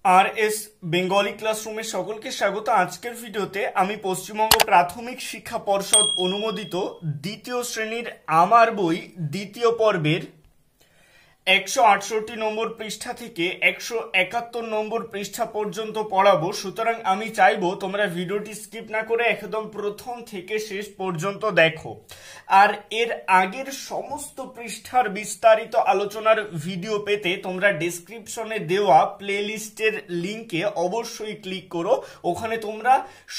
আর S Bengali ক্লাসরুমে সকলকে স্বাগত। আজকের ভিডিওতে আমি পশ্চিমবঙ্গ প্রাথমিক শিক্ষা পর্ষদ অনুমোদিত দ্বিতীয় শ্রেণীর আমার বই দ্বিতীয় পর্বের 168 নম্বর পৃষ্ঠা থেকে 171 নম্বর পৃষ্ঠা পর্যন্ত পড়াবো। সুতরাং আমি চাইবো তোমরা ভিডিওটি স্কিপ না করে একদম প্রথম থেকে শেষ পর্যন্ত দেখো। আর এর আগের সমস্ত পৃষ্ঠার বিস্তারিত আলোচনার ভিডিও পেতে তোমরা ডেসক্রিপশনে দেওয়া প্লেলিস্টের লিংকে অবশ্যই ক্লিক করো। ওখানে তোমরা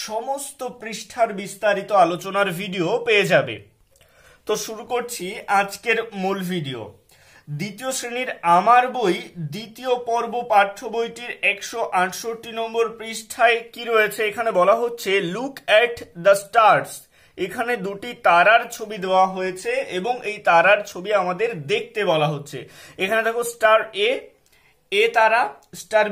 সমস্ত পৃষ্ঠার বিস্তারিত আলোচনার ভিডিও পেয়ে যাবে। তো শুরু করছি আজকের মূল ভিডিও। দ্বিতীয় শ্রেণীর আমার বই দ্বিতীয় পর্ব পাঠ্য বইটির 168 নম্বর পৃষ্ঠায় কি রয়েছে, এখানে বলা হচ্ছে লুক অ্যাট দ্য স্টার্স। এখানে দুটি তারার ছবি দেওয়া হয়েছে এবং এই তারার ছবি আমাদের দেখতে বলা হচ্ছে। এখানে দেখো স্টার এ তারা, স্টার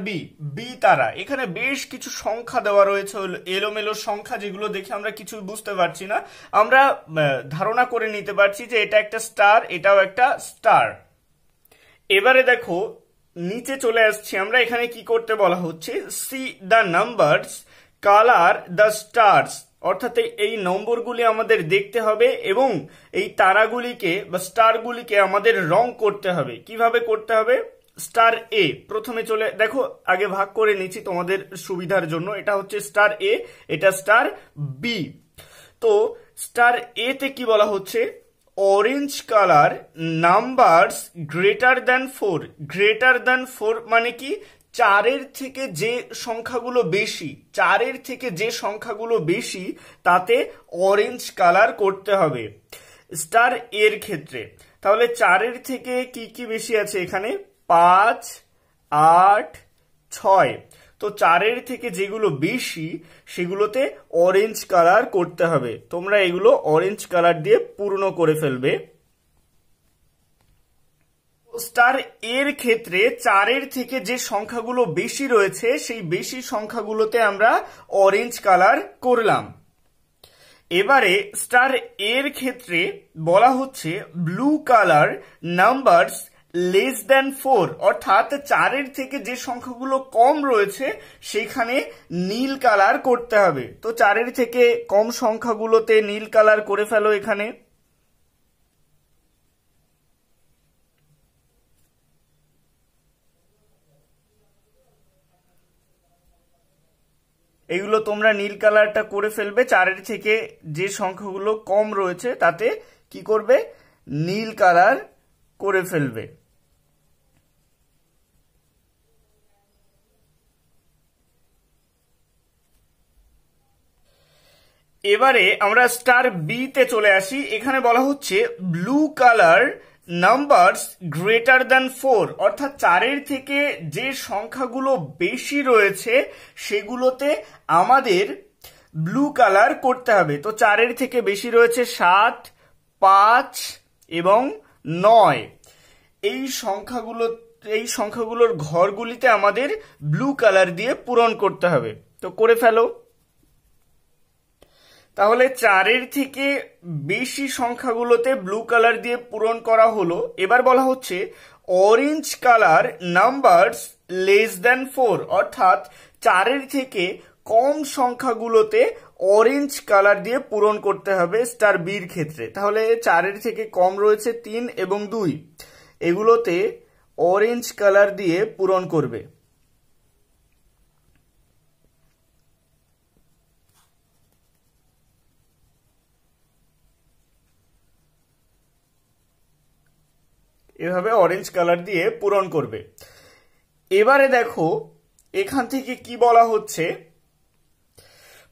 বি তারা। এখানে বেশ কিছু সংখ্যা দেওয়া রয়েছে, এলোমেলো সংখ্যা, যেগুলো দেখে আমরা কিছু বুঝতে পারছি না। আমরা ধারণা করে নিতে পারছি যে এটা একটা স্টার, এটাও একটা স্টার। এবারে দেখো নিচে চলে আসছি আমরা। এখানে কি করতে বলা হচ্ছে, C the numbers, colour the stars. অর্থাৎ এই নম্বরগুলি আমাদের দেখতে হবে এবং এই তারাগুলিকে বা স্টারগুলিকে আমাদের রং করতে হবে। কিভাবে করতে হবে? স্টার এ প্রথমে চলে দেখো, আগে ভাগ করে নিচ্ছি তোমাদের সুবিধার জন্য। এটা হচ্ছে স্টার এ, এটা স্টার বি। তো স্টার এ তে কি বলা হচ্ছে, orange colour numbers greater than 4। Greater than 4 মানে কি, চারের থেকে যে সংখ্যাগুলো বেশি, চারের থেকে যে সংখ্যাগুলো বেশি তাতে অরেঞ্জ কালার করতে হবে স্টার এর ক্ষেত্রে। তাহলে চারের থেকে কি কি বেশি আছে এখানে, 5, 8, 6। তো চারের থেকে যেগুলো বেশি সেগুলোতে অরেঞ্জ কালার করতে হবে। তোমরা এগুলো অরেঞ্জ কালার দিয়ে পূর্ণ করে ফেলবে। স্টার এর ক্ষেত্রে চারের থেকে যে সংখ্যাগুলো বেশি রয়েছে সেই বেশি সংখ্যাগুলোতে আমরা অরেঞ্জ কালার করলাম। এবারে স্টার এর ক্ষেত্রে বলা হচ্ছে blue colour numbers less than 4। অর্থাৎ চারের থেকে যে সংখ্যাগুলো কম রয়েছে সেখানে নীল কালার করতে হবে। তো চারের থেকে কম সংখ্যাগুলোতে নীল কালার করে ফেলো। এখানে এগুলো তোমরা নীল কালারটা করে ফেলবে। চারের থেকে যে সংখ্যাগুলো কম রয়েছে তাতে কি করবে, নীল কালার করে ফেলবে। এবারে আমরা স্টার বি তে চলে আসি। এখানে বলা হচ্ছে blue colour numbers greater than 4। অর্থাৎ চারের থেকে যে সংখ্যাগুলো বেশি রয়েছে সেগুলোতে আমাদের ব্লু কালার করতে হবে। তো চারের থেকে বেশি রয়েছে 7, 5 এবং 9। এই সংখ্যাগুলোর ঘরগুলিতে আমাদের ব্লু কালার দিয়ে পূরণ করতে হবে। তো করে ফেলো। তাহলে চারের থেকে বেশি সংখ্যাগুলোতে ব্লু কালার দিয়ে পূরণ করা হলো। এবার বলা হচ্ছে orange colour numbers less than 4। অর্থাৎ চারের থেকে কম সংখ্যাগুলোতে অরেঞ্জ কালার দিয়ে পূরণ করতে হবে স্টার বির ক্ষেত্রে। তাহলে চারের থেকে কম রয়েছে 3 এবং 2, এগুলোতে অরেঞ্জ কালার দিয়ে পূরণ করবে। এভাবে অরেঞ্জ কালার দিয়ে পূরণ করবে। এবারে দেখো এখান থেকে কি বলা হচ্ছে,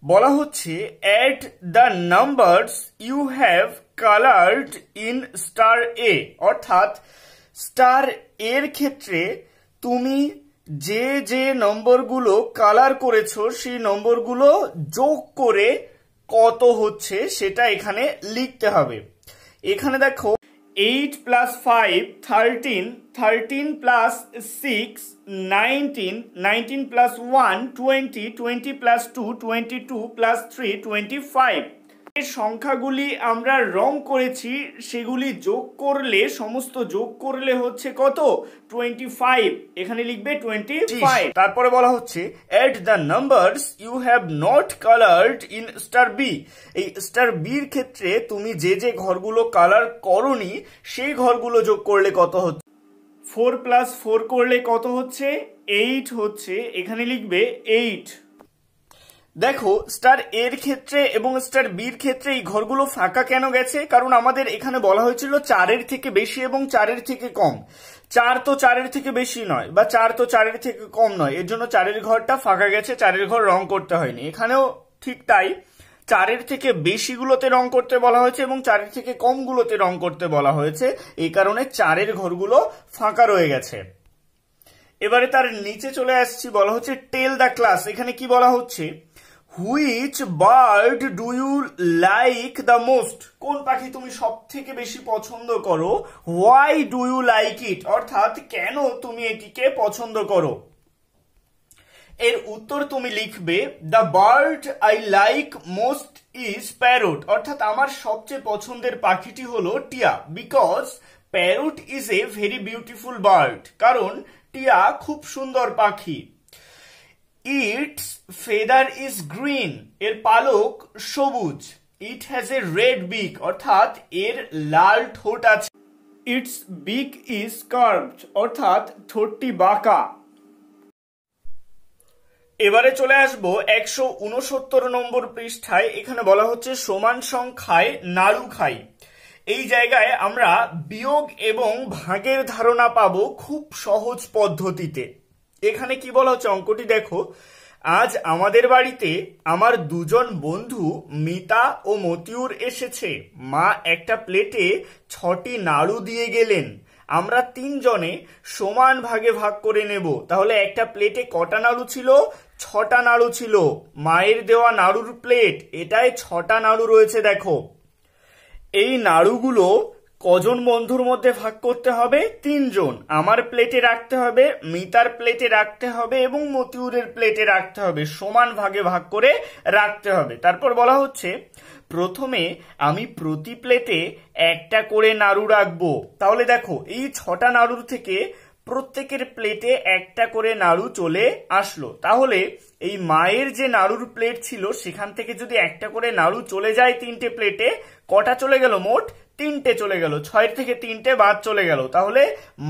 বলা হচ্ছে add the numbers you have coloured in star A. অর্থাৎ স্টার এর ক্ষেত্রে তুমি যে যে নম্বরগুলো কালার করেছো সেই নম্বরগুলো যোগ করে কত হচ্ছে সেটা এখানে লিখতে হবে। এখানে দেখো 8 plus 5 13, 13 plus 6 19, 19 plus 1 20, 20 plus 2 22 plus 3 25। সংখ্যাগুলি আমরা রং করেছি সেগুলি যোগ করলে, সমস্ত যোগ করলে হচ্ছে কত? 25। এখানে লিখবে 25। তারপরে বলা হচ্ছে add the numbers you have not colored in star B। এই স্টার বির ক্ষেত্রে তুমি যে যে ঘরগুলো কালার করনি সেই ঘরগুলো যোগ করলে কত হচ্ছে? 4 + 4 করলে কত হচ্ছে? 8 হচ্ছে। এখানে লিখবে 8। দেখো স্টার এর ক্ষেত্রে এবং স্টার বির ক্ষেত্রে এই ঘরগুলো ফাঁকা কেন গেছে? কারণ আমাদের এখানে বলা হয়েছিল 4-এর থেকে বেশি এবং 4-এর থেকে কম। 4 তো 4-এর থেকে বেশি নয়, বা 4 তো 4-এর থেকে কম নয়, এর জন্য 4-এর ঘরটা ফাঁকা গেছে, 4-এর ঘর রং করতে হয়নি। এখানেও ঠিক তাই, 4-এর থেকে বেশিগুলোতে রং করতে বলা হয়েছে এবং 4-এর থেকে কমগুলোতে রং করতে বলা হয়েছে, এই কারণে 4-এর ঘরগুলো ফাঁকা রয়ে গেছে। এবারে তার নিচে চলে আসছি, বলা হচ্ছে টেল দ্য ক্লাস। এখানে কি বলা হচ্ছে? Which bird do you like the most? কোন পাখি তুমি সব থেকে বেশি পছন্দ করো? Why do you like it, অর্থাৎ কেন তুমি এটিকে পছন্দ করো? এর উত্তর তুমি লিখবে the bird I like most is parrot, অর্থাৎ আমার সবচেয়ে পছন্দের পাখিটি হলো টিয়া, because parrot is a very beautiful bird, কারণ টিয়া খুব সুন্দর পাখি। ইটস ফেদার ইজ গ্রিন, এর পালক সবুজ। ইট হ্যাজ এ রেড বিক, অর্থাৎ এর লাল ঠোঁট আছে। ইটস বিক ইজ কার্ভড, অর্থাৎ ঠোঁটটি বাঁকা। এবারে চলে আসবো 169 নম্বর পৃষ্ঠায়। এখানে বলা হচ্ছে সমান সংখ্যায় নাড়ু খাই। এই জায়গায় আমরা বিয়োগ এবং ভাগের ধারণা পাবো খুব সহজ পদ্ধতিতে। এখানে কি বলা হচ্ছে, অঙ্কটি দেখো। আজ আমাদের বাড়িতে আমার দুজন বন্ধু মিতা ও মতিউর এসেছে। মা একটা প্লেটে 6টি নাড়ু দিয়ে গেলেন। আমরা 3 জনে সমান ভাগে ভাগ করে নেব। তাহলে একটা প্লেটে কটা নাড়ু ছিল? 6টা নাড়ু ছিল। মায়ের দেওয়া নাড়ুর প্লেট, এটায় 6টা নাড়ু রয়েছে। দেখো এই নাড়ুগুলো কজন বন্ধুর মধ্যে ভাগ করতে হবে? 3 জন। আমার প্লেটে রাখতে হবে, মিতার প্লেটে রাখতে হবে এবং মতিউরের প্লেটে রাখতে হবে, সমান ভাগে ভাগ করে রাখতে হবে। তারপর বলা হচ্ছে প্রথমে আমি প্রতি প্লেটে একটা করে নাড়ু রাখবো। তাহলে দেখো এই 6টা নাড়ুর থেকে প্রত্যেকের প্লেটে একটা করে নাড়ু চলে আসলো। তাহলে এই মায়ের যে নাড়ুর প্লেট ছিল সেখান থেকে যদি একটা করে নাড়ু চলে যায় 3টে প্লেটে, কটা চলে গেল? মোট 3টে চলে গেল। 6 থেকে 3টে বাদ চলে গেল। তাহলে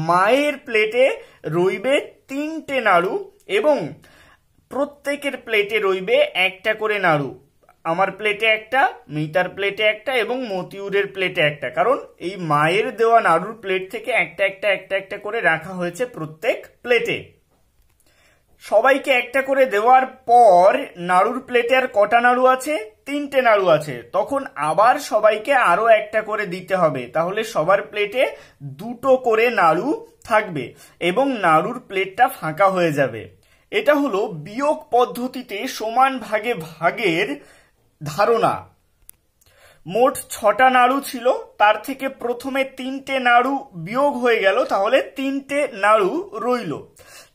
মায়ের প্লেটে রইবে 3টে নাড়ু এবং প্রত্যেকের প্লেটে রইবে একটা করে নাড়ু। আমার প্লেটে একটা, মিতার প্লেটে একটা এবং মতিউরের প্লেটে একটা, কারণ এই মায়ের দেওয়া নাড়ুর প্লেট থেকে একটা একটা একটা একটা করে রাখা হয়েছে প্রত্যেক প্লেটে। সবাইকে একটা করে দেওয়ার পর নাড়ুর প্লেটে আর কটা নাড়ু আছে? 3টে নাড়ু আছে। তখন আবার সবাইকে আরো একটা করে দিতে হবে। তাহলে সবার প্লেটে 2টো করে নাড়ু থাকবে এবং নাড়ুর প্লেটটা ফাঁকা হয়ে যাবে। এটা হলো বিয়োগ পদ্ধতিতে সমান ভাগে ভাগের ধারণা। মোট 6টা নাড়ু ছিল, তার থেকে প্রথমে 3টে নাড়ু বিয়োগ হয়ে গেল, তাহলে 3টে নাড়ু রইল।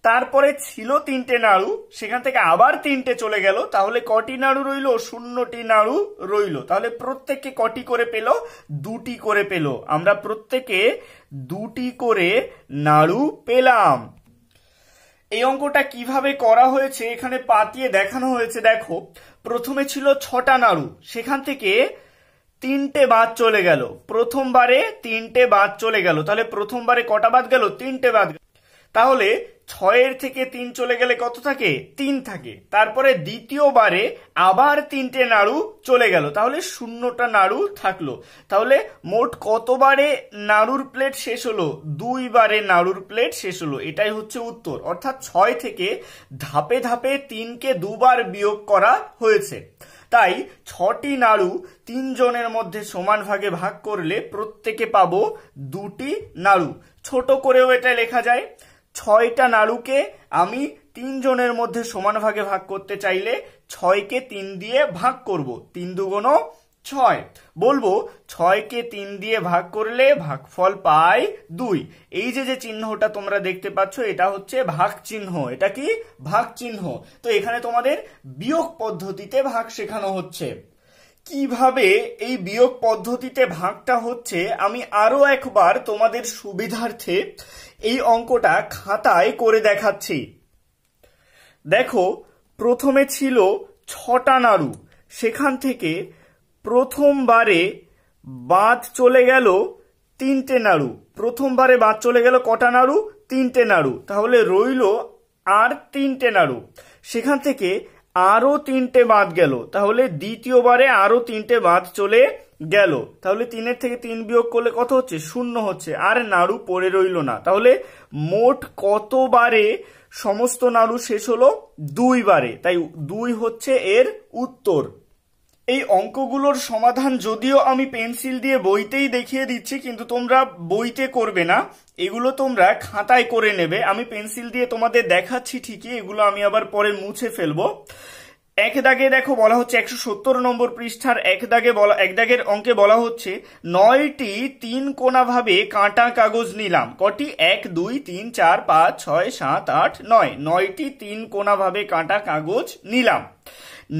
তারপরে ছিল 3টে নাড়ু, সেখান থেকে আবার 3টে চলে গেল, তাহলে কটি নাড়ু রইল? 0টি নাড়ু রইল। তাহলে প্রত্যেককে কটি করে পেল? 2টি করে পেল। আমরা প্রত্যেকে 2টি করে নাড়ু পেলাম। এই অঙ্কটা কিভাবে করা হয়েছে এখানে পাতিয়ে দেখানো হয়েছে। দেখো প্রথমে ছিল 6টা নাড়ু, সেখান থেকে 3টে বাদ চলে গেল। প্রথমবারে 3টে বাদ চলে গেল, তাহলে প্রথমবারে কটা বাদ গেল? 3টে বাদ গেল। তাহলে 6-এর থেকে 3 চলে গেলে কত থাকে? 3 থাকে। তারপরে দ্বিতীয়বারে আবার 3টে নাড়ু চলে গেল, তাহলে 0টা নাড়ু থাকলো। তাহলে মোট কতবারে নাড়ুর প্লেট শেষ হলো? 2 বারে নাড়ুর প্লেট শেষ হলো। এটাই হচ্ছে উত্তর। অর্থাৎ 6 থেকে ধাপে ধাপে 3কে 2 বার বিয়োগ করা হয়েছে। তাই 6টি নাড়ু 3 জনের মধ্যে সমান ভাগে ভাগ করলে প্রত্যেকে পাবো 2টি নাড়ু। ছোট করেও এটা লেখা যায়। 6টা নাড়ুকে আমি 3 জনের মধ্যে সমান ভাগে ভাগ করতে চাইলে 6কে 3 দিয়ে ভাগ করব। 3 দুগুণ 6। বলবো 6কে 3 দিয়ে ভাগ করলে ভাগফল পাই 2। এই যে চিহ্নটা তোমরা দেখতে পাচ্ছ, এটা হচ্ছে ভাগ চিহ্ন। এটা কি? ভাগ চিহ্ন। তো এখানে তোমাদের বিয়োগ পদ্ধতিতে ভাগ শেখানো হচ্ছে। কিভাবে এই বিয়োগ পদ্ধতিতে ভাগটা হচ্ছে আমি আরো একবার তোমাদের সুবিধার্থে এই অঙ্কটা খাতায় করে দেখাচ্ছি। দেখো, প্রথমে ছিল 6টা নাড়ু, সেখান থেকে প্রথমবারে বাদ চলে গেল 3টে নাড়ু। প্রথমবারে বাদ চলে গেল কটা নাড়ু? 3টে নাড়ু। তাহলে রইল আর 3টে নাড়ু। সেখান থেকে আরো 3টে বাদ গেল, তাহলে দ্বিতীয়বারে আরো 3টে বাদ চলে গেল। তাহলে 3-এর থেকে 3 বিয়োগ করলে কত হচ্ছে? 0 হচ্ছে, আর নাড়ু পড়ে রইল না। তাহলে মোট কতবারে সমস্ত নাড়ু শেষ হলো? 2 বারে। তাই 2 হচ্ছে এর উত্তর। এই অঙ্কগুলোর সমাধান যদিও আমি পেন্সিল দিয়ে বইতেই দেখিয়ে দিচ্ছি, কিন্তু তোমরা বইতে করবে না, এগুলো তোমরা খাতায় করে নেবে। আমি পেন্সিল দিয়ে তোমাদের দেখাচ্ছি ঠিকই, এগুলো আমি আবার পরে মুছে ফেলবো। এক দাগে দেখো বলা হচ্ছে 170 নম্বর পৃষ্ঠার এক দাগের অঙ্কে বলা হচ্ছে 9টি 3 কোণা ভাবে কাঁটা কাগজ নিলাম। কটি? 1 2 3 4 5 6 7 8 9। 9টি 3 কোণা ভাবে কাঁটা কাগজ নিলাম।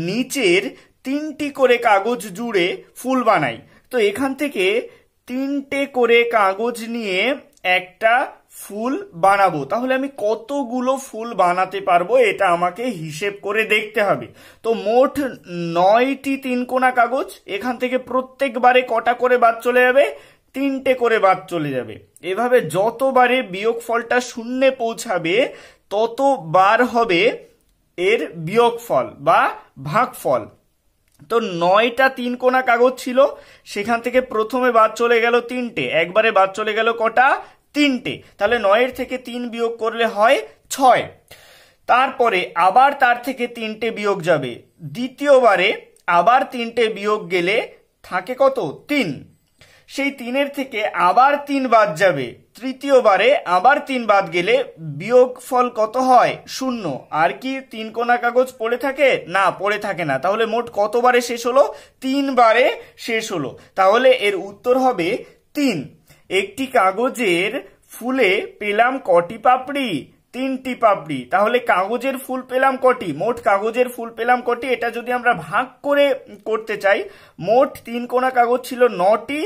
নিচের 3টি করে কাগজ জুড়ে ফুল বানাই। তো এখান থেকে 3টে করে কাগজ নিয়ে একটা ফুল বানাবো। তাহলে আমি কতগুলো ফুল বানাতে পারবো এটা আমাকে হিসেব করে দেখতে হবে। তো মোট 9টি 3 কোণা কাগজ, এখান থেকে প্রত্যেকবারে কটা করে বাদ চলে যাবে? 3টে করে বাদ চলে যাবে। এভাবে যতবারে বিয়োগফলটা শূন্যে পৌঁছাবে ততবার হবে এর বিয়োগফল বা ভাগফল। তো 9টা 3 কোণা কাগজ ছিল, সেখান থেকে প্রথমে বাদ চলে গেল 3টে, একবারে বাদ চলে গেল কটা? 3টে। তাহলে 9-এর থেকে 3 বিয়োগ করলে হয় 6। তারপরে আবার তার থেকে 3টে বিয়োগ যাবে, দ্বিতীয়বারে আবার 3টে বিয়োগ গেলে থাকে কত? 3। সেই 3-এর থেকে আবার 3 বাদ যাবে, তৃতীয়বারে আবার 3 বাদ গেলে বিয়োগফল কত হয়? 0। আর কি 3 কোণা কাগজ পড়ে থাকে? না, পড়ে থাকে না। তাহলে মোট কতবারে শেষ হলো? 3 বারে শেষ হলো। তাহলে এর উত্তর হবে 3। একটি কাগজের ফুলে পেলাম কটি পাপড়ি? 3টি পাপড়ি। তাহলে কাগজের ফুল পেলাম কটি? মোট কাগজের ফুল পেলাম কটি? এটা যদি আমরা ভাগ করে করতে চাই, মোট 3 কোণা কাগজ ছিল 9টি,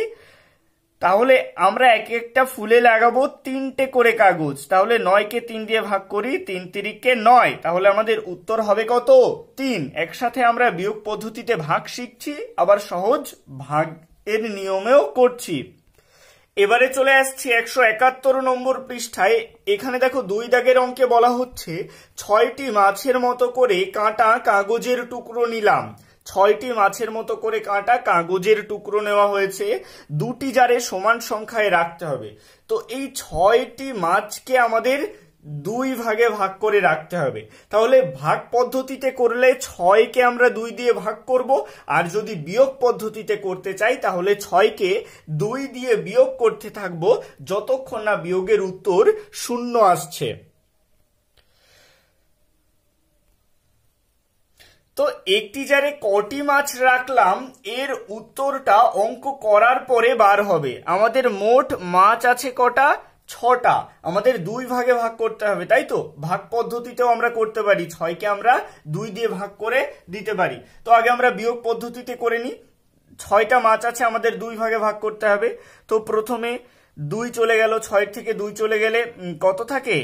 তাহলে আমরা এক একটা ফুলে লাগাবো 3টে করে কাগজ। তাহলে 9কে 3 দিয়ে ভাগ করি, 3 তিরিকে 9। তাহলে আমাদের উত্তর হবে কত? 3। একসাথে আমরা বিয়োগ পদ্ধতিতে ভাগ শিখছি, আবার সহজ ভাগ এর নিয়মেও করছি। এবারে চলে আসছি 171 নম্বর পৃষ্ঠায়। এখানে দেখো 2 দাগের অঙ্কে বলা হচ্ছে 6টি মাছের মতো করে কাঁটা কাগজের টুকরো নিলাম। 6টি মাছের মতো করে কাঁটা কাগজের টুকরো নেওয়া হয়েছে, 2টি জারে সমান সংখ্যায় রাখতে হবে। তো এই 6টি মাছকে আমাদের 2 ভাগে ভাগ করে রাখতে হবে। তাহলে ভাগ পদ্ধতিতে করলে 6কে আমরা 2 দিয়ে ভাগ করব, আর যদি বিয়োগ পদ্ধতিতে করতে চাই তাহলে 6কে 2 দিয়ে বিয়োগ করতে থাকবো যতক্ষণ না বিয়োগের উত্তর 0 আসছে। তো একটি জারে কটি মাছ রাখলাম এর উত্তরটা অঙ্ক করার পরে বার হবে। আমাদের মোট মাছ আছে কটা? 6টা। আমাদের 2 ভাগে ভাগ করতে হবে, তাই তো? ভাগ পদ্ধতিতেও আমরা করতে পারি, 6কে আমরা 2 দিয়ে ভাগ করে দিতে পারি। তো আগে আমরা বিয়োগ পদ্ধতিতে করে নিই। 6টা মাছ আছে, আমাদের 2 ভাগে ভাগ করতে হবে। তো প্রথমে 2 চলে গেল, 6 থেকে 2 চলে গেলে কত থাকে?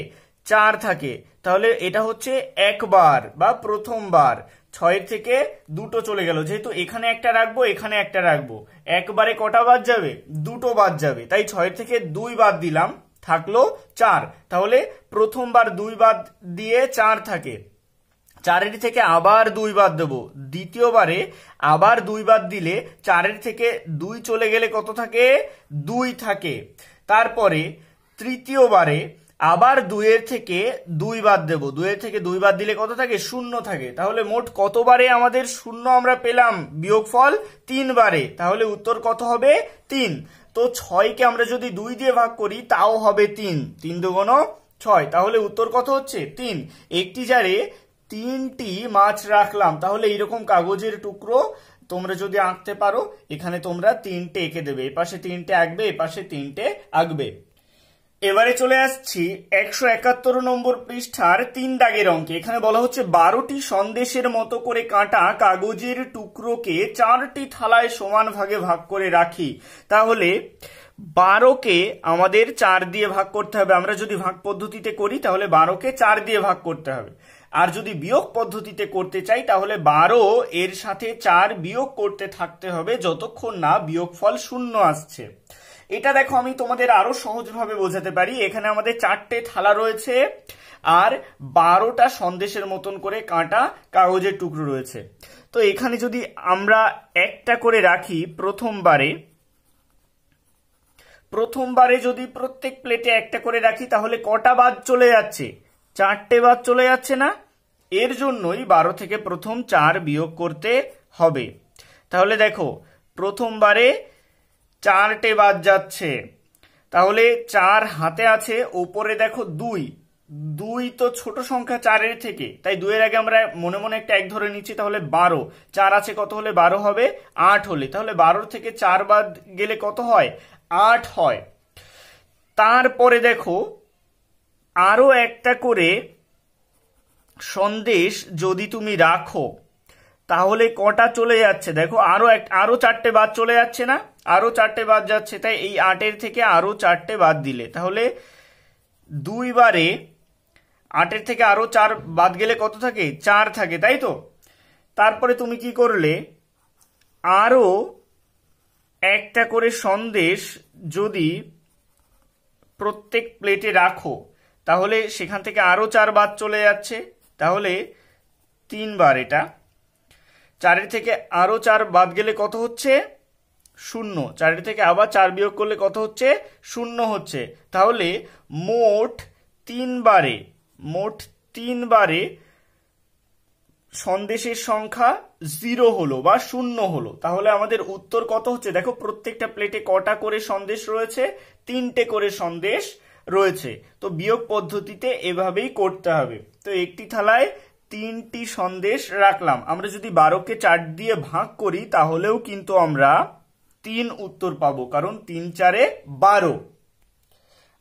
4 থাকে। তাহলে এটা হচ্ছে একবার বা প্রথমবার। 6 থেকে 2টো চলে গেল, যেহেতু এখানে একটা রাখবো এখানে একটা রাখবো, একবারে কটা বাদ যাবে? 2টো বাদ যাবে। তাই 6 থেকে 2 বাদ দিলাম, থাকলো 4। তাহলে প্রথমবার 2 বাদ দিয়ে 4 থাকে, 4-এর থেকে আবার 2 বাদ দেবো, দ্বিতীয়বারে আবার 2 বাদ দিলে 4-এর থেকে 2 চলে গেলে কত থাকে? 2 থাকে। তারপরে তৃতীয়বারে আবার 2-এর থেকে 2 বাদ দেব, 2-এর থেকে 2 বাদ দিলে কত থাকে? 0 থাকে। তাহলে মোট কতবারে আমাদের 0 আমরা পেলাম? বিয়োগফল 3 বারে। তাহলে উত্তর কত হবে? 3। তো 6কে আমরা যদি 2 দিয়ে ভাগ করি তাও হবে 3। 3 দুগুণ 6। তাহলে উত্তর কত হচ্ছে? 3। একটি জারে 3টি মাছ রাখলাম। তাহলে এইরকম কাগজের টুকরো তোমরা যদি আঁকতে পারো, এখানে তোমরা 3টে এঁকে দেবে, এপাশে 3টে আঁকবে, এপাশে 3টে আঁকবে। এবারে চলে আসছি 171 নম্বর পৃষ্ঠার 3 দাগের অঙ্কে। এখানে বলা হচ্ছে 12টি সন্দেশের মতো করে কাটা কাগজের টুকরোকে 4টি থালায় সমান ভাগে ভাগ করে রাখি। তাহলে 12কে আমাদের 4 দিয়ে ভাগ করতে হবে। আমরা যদি ভাগ পদ্ধতিতে করি তাহলে 12কে 4 দিয়ে ভাগ করতে হবে, আর যদি বিয়োগ পদ্ধতিতে করতে চাই তাহলে 12 এর সাথে 4 বিয়োগ করতে থাকতে হবে যতক্ষণ না বিয়োগফল 0 আসছে। এটা দেখো আমি তোমাদের আরো সহজভাবে বোঝাতে পারি। এখানে আমাদের 4টে থালা রয়েছে আর 12টা সন্দেশের মতন করে কাটা কাগজের টুকরো রয়েছে। তো এখানে যদি আমরা একটা করে রাখি প্রথমবারে যদি প্রত্যেক প্লেটে একটা করে রাখি তাহলে কটা বাদ চলে যাচ্ছে? 4টে বাদ চলে যাচ্ছে না? এর জন্যই 12 থেকে প্রথম 4 বিয়োগ করতে হবে। তাহলে দেখো প্রথমবারে 4টে বাদ যাচ্ছে, তাহলে 4 হাতে আছে, উপরে দেখো 2 তো ছোট সংখ্যা 4-এর থেকে, তাই 2-এর আগে আমরা মনে মনে একটা 1 ধরে নিচ্ছি, তাহলে 12। 4 আছে কত হলে 12 হবে? 8 হলে। তাহলে 12 থেকে 4 বাদ গেলে কত হয়? 8 হয়। তারপরে দেখো আরো একটা করে সন্দেশ যদি তুমি রাখো তাহলে কটা চলে যাচ্ছে? দেখো আরো 4টে বাদ চলে যাচ্ছে না? আরো 4টে বাদ যাচ্ছে, তাই এই 8-এর থেকে আরো 4টে বাদ দিলে তাহলে 2 বারে 8-এর থেকে আরো 4 বাদ গেলে কত থাকে? 4 থাকে, তাই তো? তারপরে তুমি কি করলে আরো একটা করে সন্দেশ যদি প্রত্যেক প্লেটে রাখো তাহলে সেখান থেকে আরো 4 বাদ চলে যাচ্ছে, তাহলে 3 বার এটা। 4-এর থেকে আরো 4 বাদ গেলে কত হচ্ছে? 0। 4-এর থেকে আবার 4 বিয়োগ করলে কত হচ্ছে? 0 হচ্ছে। তাহলে মোট 3 বারে সন্দেশের সংখ্যা 0 হলো বা 0 হলো। তাহলে আমাদের উত্তর কত হচ্ছে? দেখো প্রত্যেকটা প্লেটে কটা করে সন্দেশ রয়েছে? 3টে করে সন্দেশ রয়েছে। তো বিয়োগ পদ্ধতিতে এভাবেই করতে হবে। তো একটি থালায় 3টি সন্দেশ রাখলাম। আমরা যদি 12কে 4 দিয়ে ভাগ করি তাহলেও কিন্তু আমরা 3 উত্তর পাবো, কারণ 3 4 12।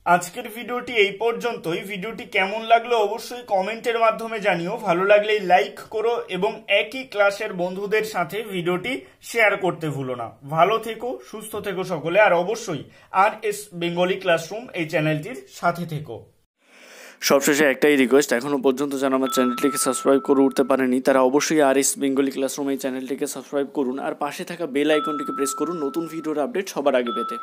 আজকের ভিডিওটি এই পর্যন্তই। ভিডিওটি কেমন লাগলো অবশ্যই কমেন্টের মাধ্যমে জানিও। ভালো লাগলে লাইক করো এবং একই ক্লাসের বন্ধুদের সাথে ভিডিওটি শেয়ার করতে ভুলো না। ভালো থেকো, সুস্থ থেকো সকলে, আর অবশ্যই RS বেঙ্গলি ক্লাসরুম এই চ্যানেলটির সাথে থেকো। সবশেষে একটাই রিকোয়েস্ট, এখনও পর্যন্ত যারা আমার চ্যানেলটিকে সাবস্ক্রাইব করে উঠতে পারেনি তারা অবশ্যই RS বেঙ্গলি ক্লাসরুম এই চ্যানেলটিকে সাবস্ক্রাইব করুন আর পাশে থাকা বেল আইকনটিকে প্রেস করুন নতুন ভিডিওর আপডেট সবার আগে পেতে।